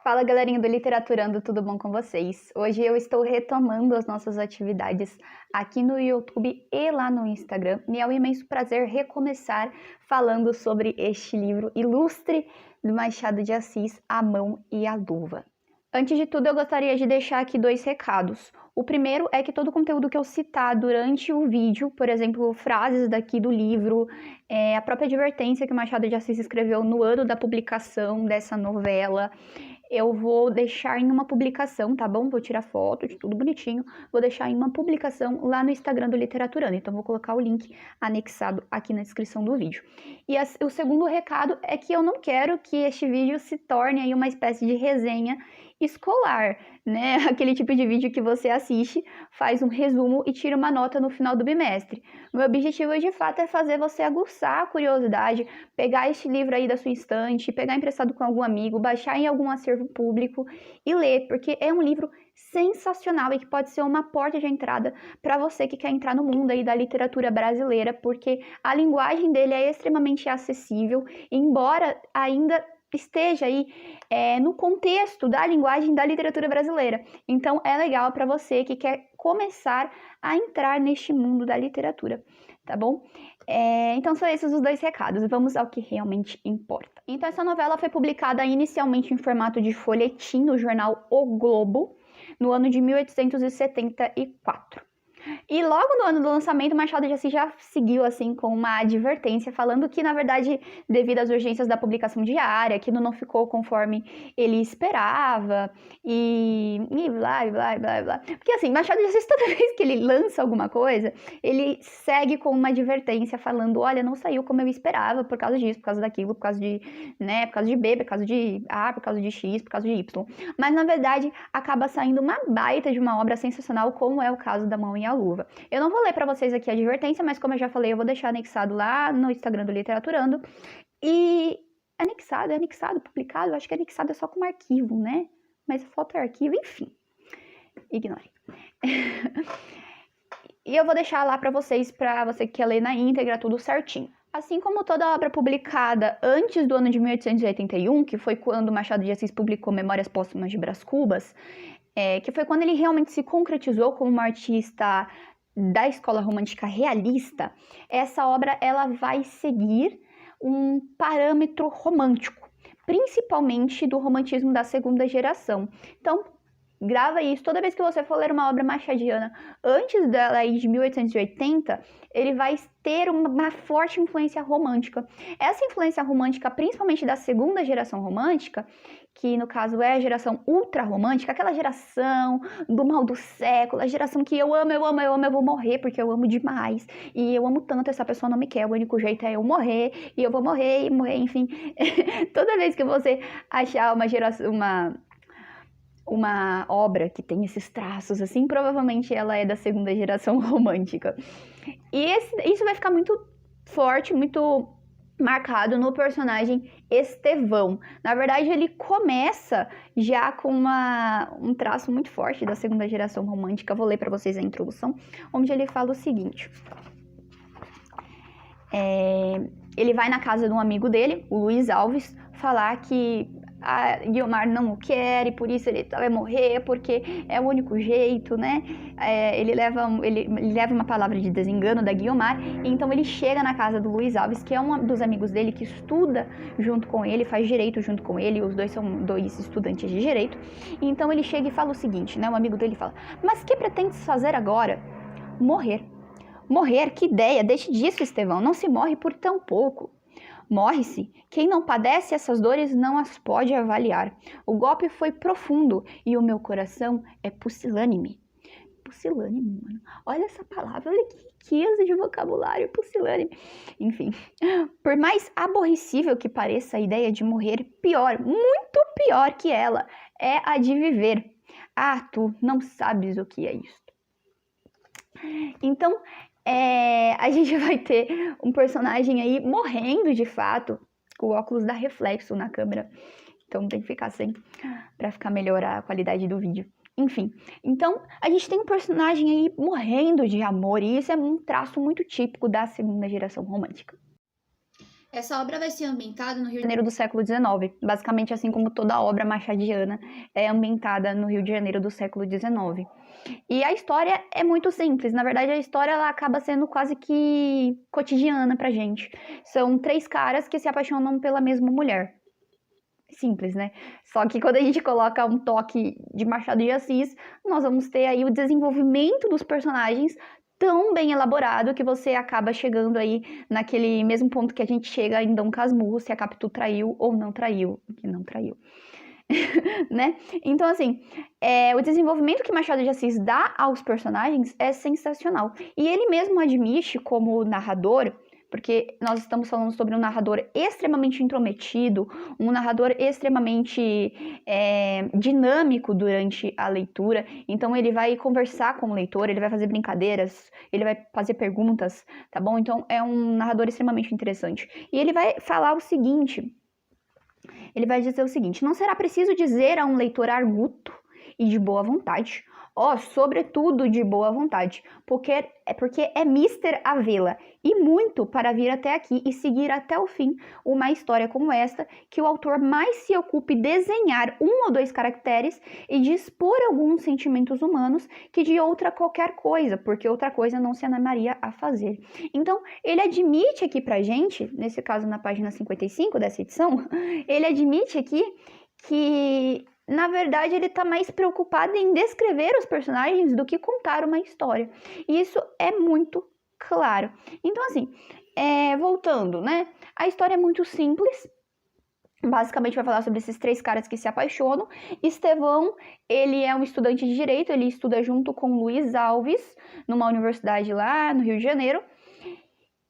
Fala galerinha do Literaturando, tudo bom com vocês? Hoje eu estou retomando as nossas atividades aqui no YouTube e lá no Instagram e é um imenso prazer recomeçar falando sobre este livro ilustre do Machado de Assis, A Mão e a Luva. Antes de tudo, eu gostaria de deixar aqui 2 recados. O primeiro é que todo o conteúdo que eu citar durante o vídeo, por exemplo, frases daqui do livro, a própria advertência que o Machado de Assis escreveu no ano da publicação dessa novela, eu vou deixar em uma publicação, tá bom? Vou tirar foto de tudo bonitinho, vou deixar em uma publicação lá no Instagram do Literaturando, então vou colocar o link anexado aqui na descrição do vídeo. E o segundo recado é que eu não quero que este vídeo se torne aí uma espécie de resenha escolar, né? Aquele tipo de vídeo que você assiste, faz um resumo e tira uma nota no final do bimestre. O meu objetivo, de fato, é fazer você aguçar a curiosidade, pegar este livro aí da sua estante, pegar emprestado com algum amigo, baixar em algum acervo público e ler, porque é um livro sensacional e que pode ser uma porta de entrada para você que quer entrar no mundo aí da literatura brasileira, porque a linguagem dele é extremamente acessível, embora ainda esteja aí no contexto da linguagem da literatura brasileira. Então é legal para você que quer começar a entrar neste mundo da literatura, tá bom? Então são esses os 2 recados, vamos ao que realmente importa. Então essa novela foi publicada inicialmente em formato de folhetim no jornal O Globo, no ano de 1874. E logo no ano do lançamento, Machado de Assis já seguiu assim com uma advertência, falando que, na verdade, devido às urgências da publicação diária, aquilo não ficou conforme ele esperava, e blá, blá, blá, blá. Porque assim, Machado de Assis, toda vez que ele lança alguma coisa, ele segue com uma advertência, falando, olha, não saiu como eu esperava, por causa disso, por causa daquilo, por causa de, né, por causa de B, por causa de A, por causa de X, por causa de Y. Mas, na verdade, acaba saindo uma baita de uma obra sensacional, como é o caso da Mão e a Luva. Eu não vou ler para vocês aqui a advertência, mas como eu já falei, eu vou deixar anexado lá no Instagram do Literaturando. E anexado, publicado, acho que anexado é só como arquivo, né? Mas foto é arquivo, enfim. Ignorem. E eu vou deixar lá para você que quer ler na íntegra, tudo certinho. Assim como toda obra publicada antes do ano de 1881, que foi quando Machado de Assis publicou Memórias Póstumas de Brás Cubas, que foi quando ele realmente se concretizou como um artista da escola romântica realista, essa obra ela vai seguir um parâmetro romântico, principalmente do romantismo da segunda geração. Então, grava isso, toda vez que você for ler uma obra machadiana antes dela aí de 1880, ele vai ter uma forte influência romântica. Essa influência romântica, principalmente da segunda geração romântica, que no caso é a geração ultra-romântica, aquela geração do mal do século, a geração que eu amo, eu vou morrer porque eu amo demais, e eu amo tanto, essa pessoa não me quer, o único jeito é eu morrer, e eu vou morrer, enfim. Toda vez que você achar uma obra que tem esses traços assim, provavelmente ela é da segunda geração romântica. E isso vai ficar muito forte, muito marcado no personagem Estevão. Na verdade, ele começa já com um traço muito forte da segunda geração romântica. Vou ler para vocês a introdução, onde ele fala o seguinte. Ele vai na casa de um amigo dele, o Luiz Alves, falar que a Guiomar não o quer e por isso ele vai morrer, porque é o único jeito, né? Ele leva uma palavra de desengano da Guiomar, e então ele chega na casa do Luiz Alves, que é um dos amigos dele, que estuda junto com ele, faz direito junto com ele, os dois são 2 estudantes de direito, e então ele chega e fala o seguinte, né? O amigo dele fala, mas que pretendes fazer agora? Morrer. Morrer? Que ideia! Deixe disso, Estevão, não se morre por tão pouco. Morre-se. Quem não padece essas dores não as pode avaliar. O golpe foi profundo e o meu coração é pusilânime. Pusilânime, mano. Olha essa palavra, olha que riqueza de vocabulário, pusilânime. Enfim, por mais aborrecível que pareça a ideia de morrer, pior, muito pior que ela, é a de viver. Ah, tu não sabes o que é isso. Então, a gente vai ter um personagem aí morrendo de fato, o óculos dá reflexo na câmera, então tem que ficar assim para ficar melhor a qualidade do vídeo. Enfim, então a gente tem um personagem aí morrendo de amor, e isso é um traço muito típico da segunda geração romântica. Essa obra vai ser ambientada no Rio de Janeiro do século XIX, basicamente assim como toda obra machadiana é ambientada no Rio de Janeiro do século XIX. E a história é muito simples, na verdade a história ela acaba sendo quase que cotidiana pra gente. São 3 caras que se apaixonam pela mesma mulher. Simples, né? Só que quando a gente coloca um toque de Machado de Assis, nós vamos ter aí o desenvolvimento dos personagens tão bem elaborado que você acaba chegando aí naquele mesmo ponto que a gente chega em Dom Casmurro, se a Capitu traiu ou não traiu, que não traiu. Né? Então, assim, o desenvolvimento que Machado de Assis dá aos personagens é sensacional. E ele mesmo admite, como narrador, porque nós estamos falando sobre um narrador extremamente intrometido, um narrador extremamente dinâmico durante a leitura. Então, ele vai conversar com o leitor, ele vai fazer brincadeiras, ele vai fazer perguntas, tá bom? Então, é um narrador extremamente interessante. E ele vai falar o seguinte... Ele vai dizer o seguinte: não será preciso dizer a um leitor arguto e de boa vontade, sobretudo de boa vontade, porque é mister havê-la, e muito para vir até aqui e seguir até o fim uma história como esta, que o autor mais se ocupe desenhar 1 ou 2 caracteres e de expor alguns sentimentos humanos que de outra qualquer coisa, porque outra coisa não se animaria a fazer. Então, ele admite aqui pra gente, nesse caso na página 55 dessa edição, ele admite aqui que, na verdade, ele está mais preocupado em descrever os personagens do que contar uma história. E isso é muito claro. Então, assim, voltando, né? A história é muito simples. Basicamente vai falar sobre esses 3 caras que se apaixonam. Estevão, ele é um estudante de Direito, ele estuda junto com Luiz Alves, numa universidade lá no Rio de Janeiro.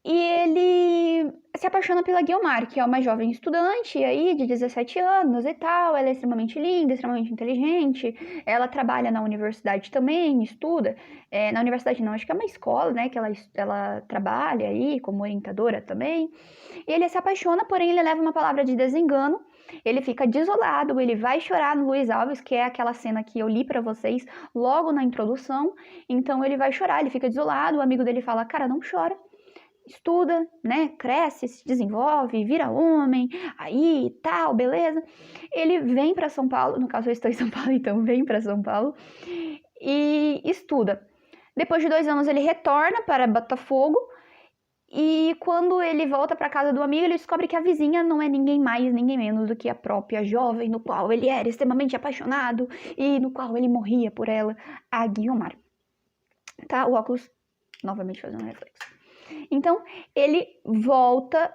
E ele se apaixona pela Guiomar, que é uma jovem estudante aí de 17 anos e tal. Ela é extremamente linda, extremamente inteligente. Ela trabalha na universidade também, estuda. Na universidade não, acho que é uma escola, né? Que ela trabalha aí como orientadora também. E ele se apaixona, porém ele leva uma palavra de desengano. Ele fica desolado, ele vai chorar no Luiz Alves, que é aquela cena que eu li pra vocês logo na introdução. Então ele vai chorar, ele fica desolado. O amigo dele fala: cara, não chora. Estuda, né, cresce, se desenvolve, vira homem, aí tal, beleza. Ele vem para São Paulo, no caso eu estou em São Paulo, então vem para São Paulo e estuda. Depois de 2 anos ele retorna para Botafogo e quando ele volta para casa do amigo, ele descobre que a vizinha não é ninguém mais, ninguém menos do que a própria jovem no qual ele era extremamente apaixonado e no qual ele morria por ela, a Guiomar. Tá, o óculos novamente fazendo um reflexo. Então, ele volta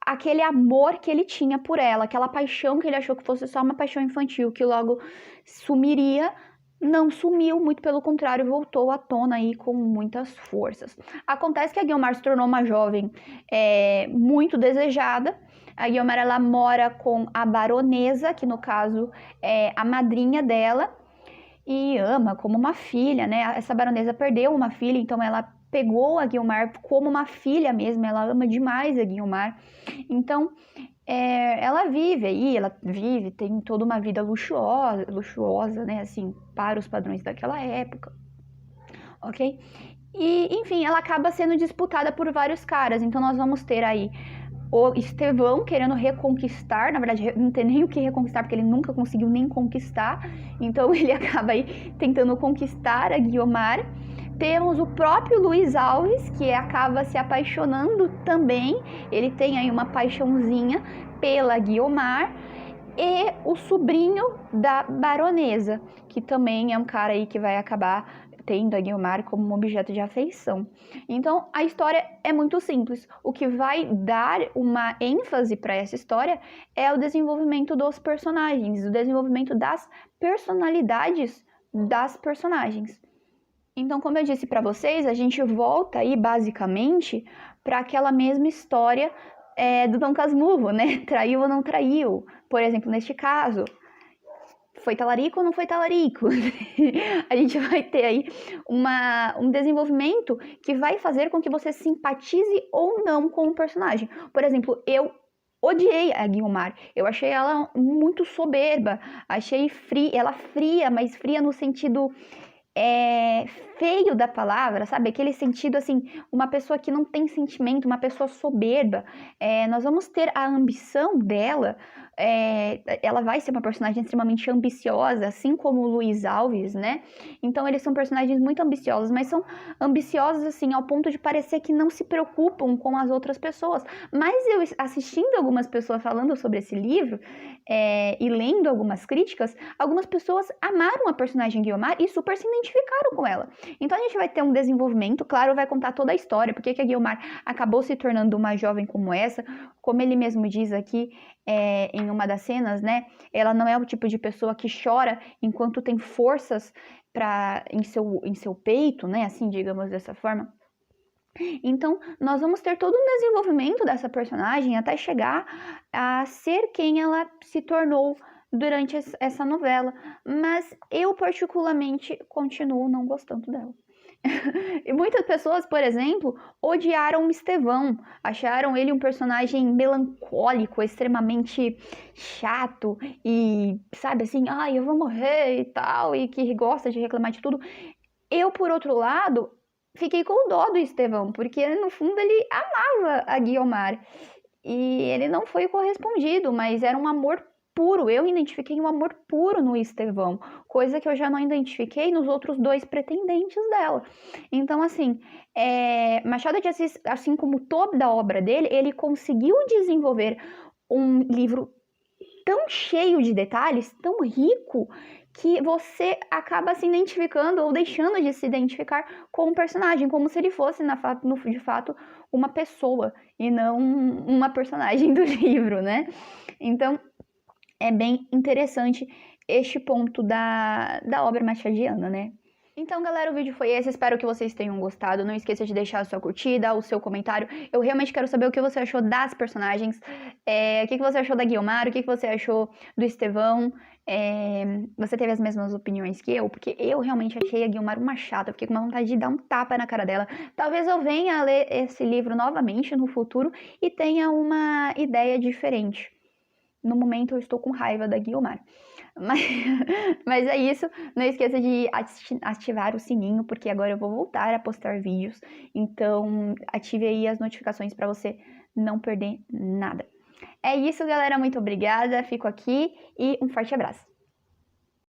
àquele amor que ele tinha por ela, aquela paixão que ele achou que fosse só uma paixão infantil, que logo sumiria, não sumiu, muito pelo contrário, voltou à tona aí com muitas forças. Acontece que a Guiomar se tornou uma jovem muito desejada. A Guiomar, ela mora com a baronesa, que no caso é a madrinha dela, e ama como uma filha, né? Essa baronesa perdeu uma filha, então ela pegou a Guiomar como uma filha mesmo, ela ama demais a Guiomar. Então, ela vive, tem toda uma vida luxuosa, né, assim, para os padrões daquela época, ok? E, enfim, ela acaba sendo disputada por vários caras, então nós vamos ter aí o Estevão querendo reconquistar, na verdade não tem nem o que reconquistar, porque ele nunca conseguiu nem conquistar, então ele acaba aí tentando conquistar a Guiomar. Temos o próprio Luiz Alves, que acaba se apaixonando também, ele tem aí uma paixãozinha pela Guiomar, e o sobrinho da baronesa, que também é um cara aí que vai acabar tendo a Guiomar como um objeto de afeição. Então, a história é muito simples. O que vai dar uma ênfase para essa história é o desenvolvimento dos personagens, o desenvolvimento das personalidades das personagens. Então, como eu disse para vocês, a gente volta aí basicamente para aquela mesma história do Dom Casmurro, né? Traiu ou não traiu? Por exemplo, neste caso, foi talarico ou não foi talarico? A gente vai ter aí um desenvolvimento que vai fazer com que você simpatize ou não com o personagem. Por exemplo, eu odiei a Guiomar, eu achei ela muito soberba, achei ela fria, mas fria no sentido feio da palavra, sabe? Aquele sentido assim, uma pessoa que não tem sentimento, uma pessoa soberba. Nós vamos ter a ambição dela, ela vai ser uma personagem extremamente ambiciosa, assim como o Luiz Alves, né? Então eles são personagens muito ambiciosos, mas são ambiciosos assim ao ponto de parecer que não se preocupam com as outras pessoas. Mas eu assistindo algumas pessoas falando sobre esse livro, e lendo algumas críticas, algumas pessoas amaram a personagem Guiomar e super se identificaram com ela. Então a gente vai ter um desenvolvimento, claro, vai contar toda a história, porque que a Guiomar acabou se tornando uma jovem como essa, como ele mesmo diz aqui em uma das cenas, né? Ela não é o tipo de pessoa que chora enquanto tem forças em seu peito, né? Assim, digamos dessa forma. Então, nós vamos ter todo um desenvolvimento dessa personagem até chegar a ser quem ela se tornou durante essa novela. Mas eu, particularmente, continuo não gostando dela. E muitas pessoas, por exemplo, odiaram o Estevão, acharam ele um personagem melancólico, extremamente chato e, sabe, assim, ai, eu vou morrer e tal, e que gosta de reclamar de tudo. Eu, por outro lado, fiquei com dó do Estevão, porque no fundo ele amava a Guiomar e ele não foi correspondido, mas era um amor puro. Eu identifiquei um amor puro no Estevão, coisa que eu já não identifiquei nos outros dois pretendentes dela. Então, assim, Machado de Assis, assim como toda a obra dele, ele conseguiu desenvolver um livro tão cheio de detalhes, tão rico, que você acaba se identificando ou deixando de se identificar com o personagem, como se ele fosse, de fato, uma pessoa e não uma personagem do livro, né? Então, é bem interessante este ponto da obra machadiana, né? Então, galera, o vídeo foi esse. Espero que vocês tenham gostado. Não esqueça de deixar a sua curtida, o seu comentário. Eu realmente quero saber o que você achou das personagens. O que você achou da Guiomar, o que você achou do Estevão. Você teve as mesmas opiniões que eu? Porque eu realmente achei a Guiomar uma chata. Eu fiquei com uma vontade de dar um tapa na cara dela. Talvez eu venha a ler esse livro novamente no futuro e tenha uma ideia diferente. No momento eu estou com raiva da Guiomar. Mas é isso. Não esqueça de ativar o sininho, porque agora eu vou voltar a postar vídeos. Então, ative aí as notificações para você não perder nada. É isso, galera. Muito obrigada. Fico aqui e um forte abraço.